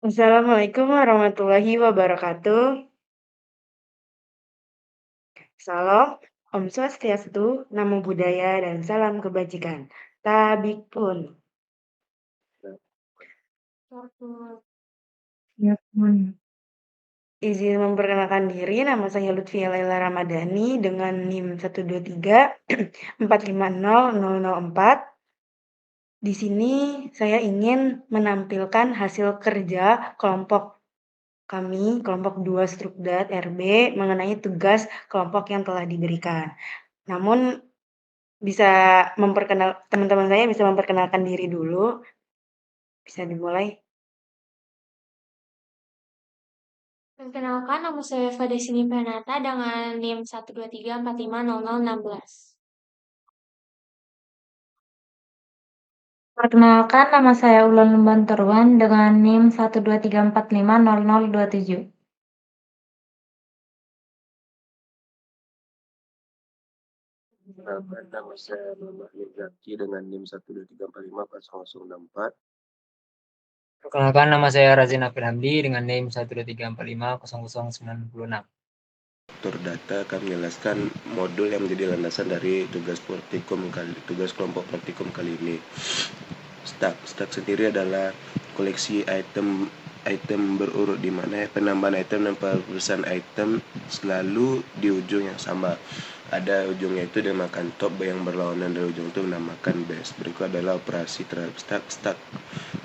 Assalamualaikum warahmatullahi wabarakatuh. Salam, Om Swastiastu, Namo Buddhaya, dan salam kebajikan. Tabikpun. Ya pun. Izin memperkenalkan diri, nama saya Lutfia Laila Ramadhani dengan NIM 123450004. Di sini saya ingin menampilkan hasil kerja kelompok kami, kelompok 2 Strukdat RB, mengenai tugas kelompok yang telah diberikan. Namun bisa teman-teman saya bisa memperkenalkan diri dulu. Bisa dimulai. Perkenalkan, nama saya Fade Sini Pranata dengan NIM 123450016. Perkenalkan, nama saya Ulan Lembantorwan dengan NIM 123450027. Nama saya Muhammad Zaki dengan NIM 123450064. Perkenalkan, nama saya Razin Afil Hamdi dengan NIM 123450096. Struktur data akan menjelaskan modul yang menjadi landasan dari tugas kelompok praktikum kali ini. Stack sendiri adalah koleksi item berurut di mana penambahan item dan perusahaan item selalu di ujung yang sama. Ada ujungnya itu dinamakan top yang berlawanan dari ujung itu dinamakan base. Berikut adalah operasi terhadap stack.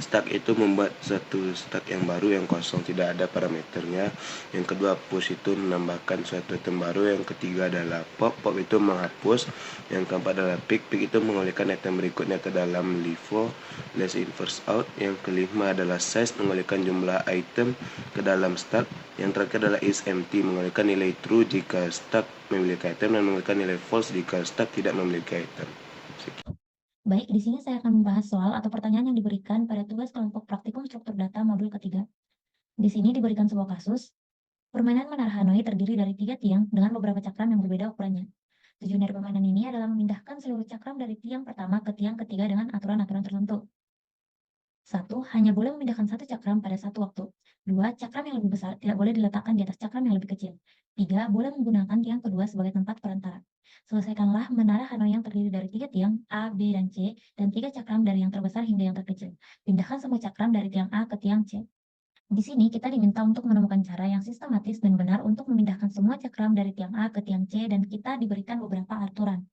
Stack itu membuat satu stack yang baru yang kosong, tidak ada parameternya. Yang kedua, push itu menambahkan suatu item baru. Yang ketiga adalah pop itu menghapus. Yang keempat adalah pick itu mengalihkan item berikutnya ke dalam LIFO, last in first out. Yang kelima adalah size, mengalihkan jumlah item ke dalam stack. Yang terakhir adalah is empty, mengalihkan nilai true jika stack memiliki item dan mengalihkan nilai false jika stack tidak memiliki item. Baik, di sini saya akan membahas soal atau pertanyaan yang diberikan pada tugas kelompok praktikum struktur data modul ketiga. Di sini diberikan sebuah kasus. Permainan menara Hanoi terdiri dari 3 tiang dengan beberapa cakram yang berbeda ukurannya. Tujuan dari permainan ini adalah memindahkan seluruh cakram dari tiang pertama ke tiang ketiga dengan aturan-aturan tertentu. 1. Hanya boleh memindahkan satu cakram pada satu waktu. 2. Cakram yang lebih besar tidak boleh diletakkan di atas cakram yang lebih kecil. 3. Boleh menggunakan tiang kedua sebagai tempat perantara. Selesaikanlah menara Hanoi yang terdiri dari 3 tiang A, B, dan C, dan 3 cakram dari yang terbesar hingga yang terkecil. Pindahkan semua cakram dari tiang A ke tiang C. Di sini kita diminta untuk menemukan cara yang sistematis dan benar untuk memindahkan semua cakram dari tiang A ke tiang C, dan kita diberikan beberapa aturan.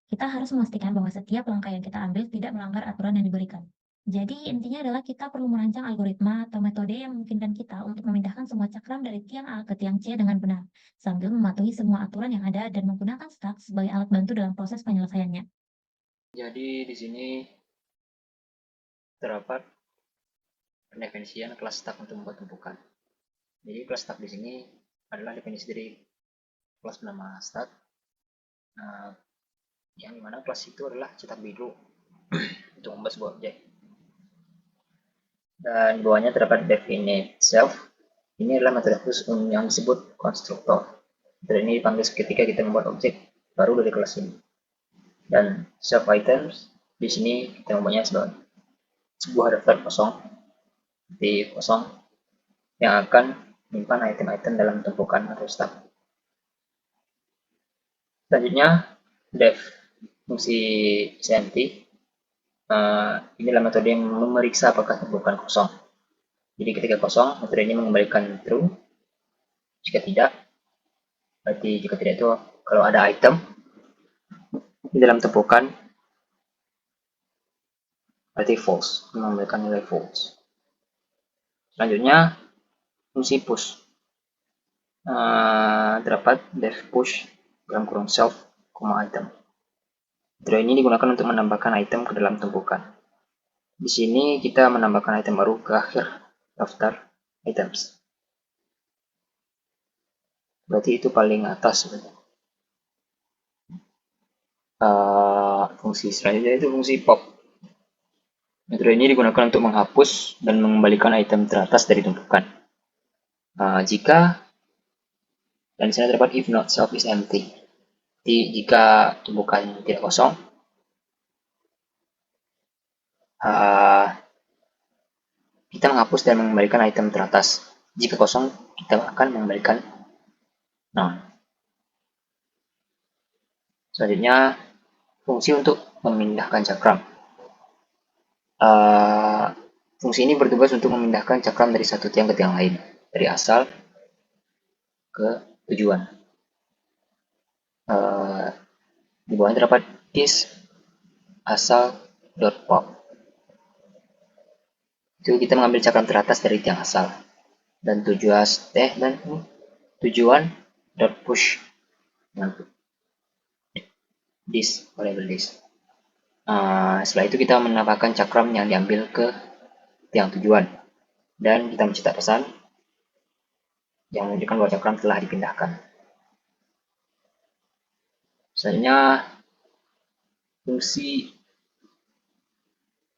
Kita harus memastikan bahwa setiap langkah yang kita ambil tidak melanggar aturan yang diberikan. Jadi intinya adalah kita perlu merancang algoritma atau metode yang memungkinkan kita untuk memindahkan semua cakram dari tiang A ke tiang C dengan benar, sambil mematuhi semua aturan yang ada dan menggunakan stack sebagai alat bantu dalam proses penyelesaiannya. Jadi di sini terdapat pendefinisian kelas stack untuk membuat tumpukan. Jadi kelas stack di sini adalah definisi dari kelas bernama stack, yang dimana kelas itu adalah cetak biru untuk membuat sebuah objek. Dan di bawahnya terdapat definite self. Ini adalah metode khusus yang disebut konstruktor. Metode ini dipanggil ketika kita membuat objek baru dari kelas ini. Dan self items di sini kita membuatnya sebagai sebuah daftar kosong, seperti kosong, yang akan menyimpan item-item dalam tumpukan atau stack. Selanjutnya, def fungsi empty. Inilah metode yang memeriksa apakah tumpukan kosong. Jadi ketika kosong, metode ini mengembalikan true. Jika tidak, berarti jika tidak itu kalau ada item di dalam tumpukan, berarti false, mengembalikan nilai false. Selanjutnya, fungsi push. Terdapat def push dalam kurung self, item. Metode ini digunakan untuk menambahkan item ke dalam tumpukan. Di sini kita menambahkan item baru ke akhir daftar items. Berarti itu paling atas sebenarnya. Fungsi selanjutnya itu fungsi pop. Metode ini digunakan untuk menghapus dan mengembalikan item teratas dari tumpukan. Jika dan di sana terdapat if not self is empty. Jadi jika tumpukan tidak kosong, kita kita menghapus dan mengembalikan item teratas. Jika kosong, kita akan mengembalikan nol. Selanjutnya, fungsi untuk memindahkan cakram. Fungsi ini bertugas untuk memindahkan cakram dari satu tiang ke tiang lain, dari asal ke tujuan. Di bawahnya terdapat is asal.pop. Itu kita mengambil cakram teratas dari tiang asal, dan tujuan.push this variable this. Setelah itu kita menambahkan cakram yang diambil ke tiang tujuan, dan kita mencetak pesan yang menunjukkan bahwa cakram telah dipindahkan. Selanjutnya, fungsi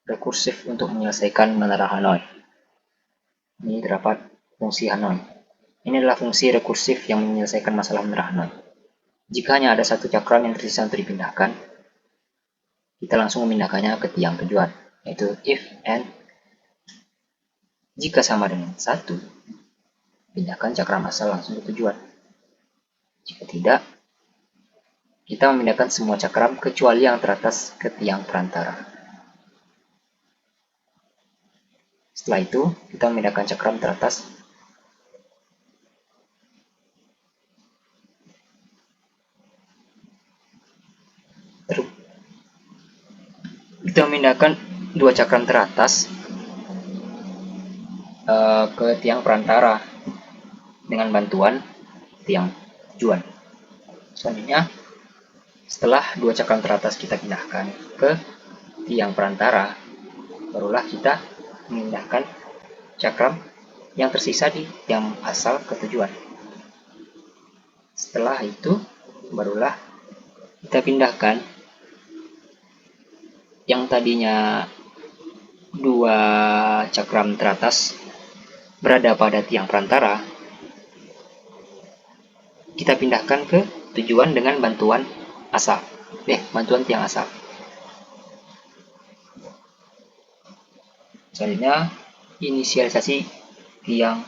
rekursif untuk menyelesaikan menara Hanoi. Ini terdapat fungsi Hanoi. Ini adalah fungsi rekursif yang menyelesaikan masalah menara Hanoi. Jika hanya ada satu cakram yang tersisa untuk dipindahkan, kita langsung memindahkannya ke tiang tujuan, yaitu if and jika sama dengan 1, pindahkan cakram asal langsung ke tujuan. Jika tidak, kita memindahkan semua cakram kecuali yang teratas ke tiang perantara. Setelah itu, kita memindahkan cakram teratas kita memindahkan dua cakram teratas ke tiang perantara dengan bantuan tiang tujuan. Selanjutnya, setelah dua cakram teratas kita pindahkan ke tiang perantara, barulah kita memindahkan cakram yang tersisa di tiang asal ke tujuan. Setelah itu, barulah kita pindahkan yang tadinya dua cakram teratas berada pada tiang perantara, kita pindahkan ke tujuan dengan bantuan tiang asal. Selanjutnya, inisialisasi tiang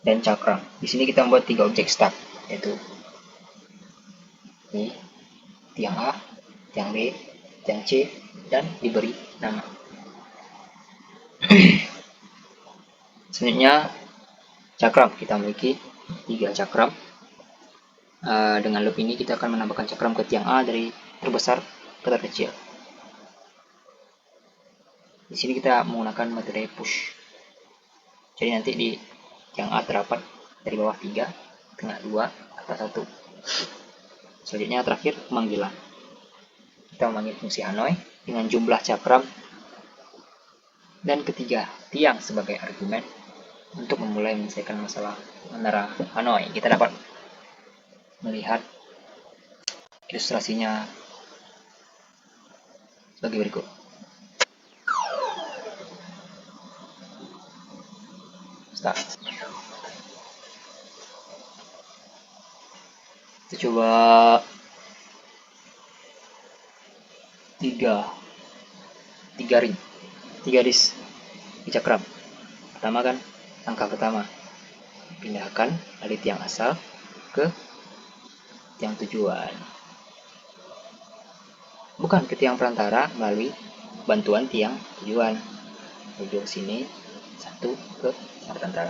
dan cakram. Di sini kita membuat 3 objek stack, yaitu ini tiang A, tiang B, tiang C, dan diberi nama. Selanjutnya, cakram. Kita memiliki 3 cakram. Dengan loop ini kita akan menambahkan cakram ke tiang A dari terbesar ke terkecil. Di sini kita menggunakan metode push. Jadi nanti di tiang A terdapat dari bawah 3, tengah 2, atas 1. Selanjutnya terakhir pemanggilan. Kita memanggil fungsi Hanoi dengan jumlah cakram dan ketiga tiang sebagai argumen untuk memulai menyelesaikan masalah menara Hanoi. Kita dapat melihat ilustrasinya sebagai berikut. Start. Kita coba 3 ring, 3 disk di cakram. Pertama kan, langkah pertama pindahkan dari tiang asal ke tiang tujuan, bukan ke tiang perantara, melalui bantuan tiang tujuan. Ujung sini 1 ke tiang perantara.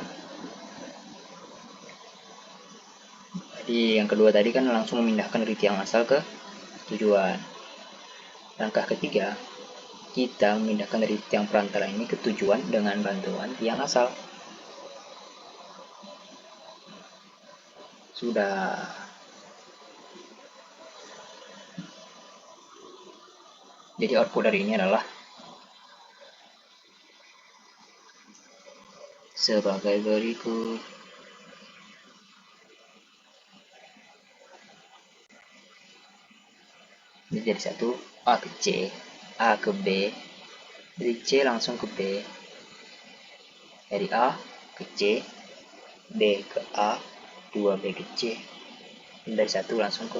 Jadi yang kedua tadi kan langsung memindahkan dari tiang asal ke tujuan. Langkah ketiga, kita memindahkan dari tiang perantara ini ke tujuan dengan bantuan tiang asal. Sudah. Jadi output dari ini adalah sebagai berikut. Ini jadi 1, A ke C, A ke B, dari C langsung ke B, dari A ke C, B ke A, 2B ke C, dan dari 1 langsung ke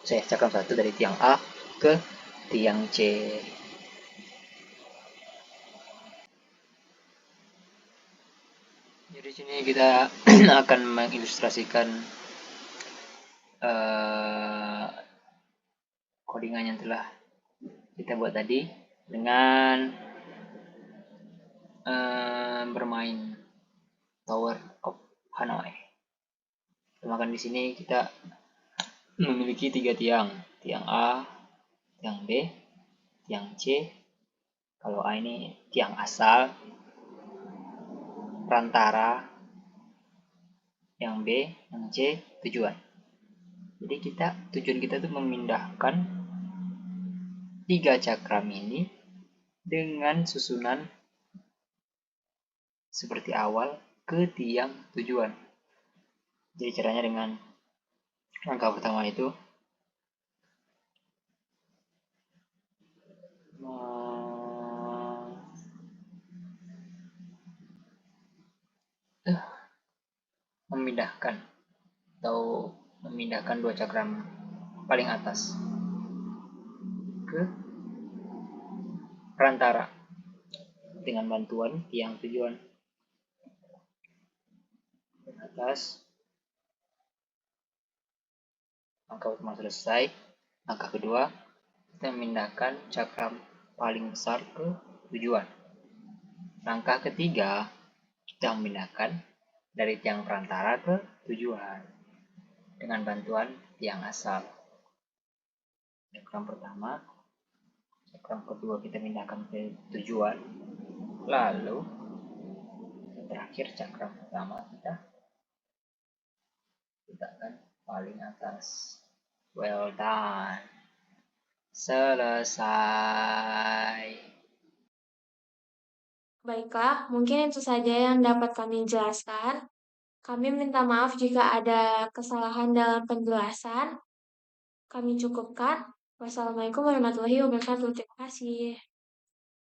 cakram 1 dari tiang A ke tiang C. Jadi di sini kita akan mengilustrasikan codingan yang telah kita buat tadi dengan bermain Tower of Hanoi. Makan di sini kita memiliki 3 tiang, tiang A, tiang B, tiang C. Kalau A ini tiang asal, perantara, yang B, yang C tujuan. Jadi tujuan kita tuh memindahkan 3 cakram ini dengan susunan seperti awal ke tiang tujuan. Jadi caranya dengan langkah pertama itu memindahkan 2 cakram paling atas ke perantara dengan bantuan tiang tujuan. Atas, langkah pertama selesai. Langkah kedua, kita memindahkan cakram paling besar ke tujuan. Langkah ketiga, kita memindahkan dari tiang perantara ke tujuan dengan bantuan tiang asal. Cakram pertama, cakram kedua kita pindahkan ke tujuan, lalu terakhir cakram pertama kita letakkan paling atas. Well done. Selesai. Baiklah, mungkin itu saja yang dapat kami jelaskan. Kami minta maaf jika ada kesalahan dalam penjelasan. Kami cukupkan. Wassalamualaikum warahmatullahi wabarakatuh. Terima kasih.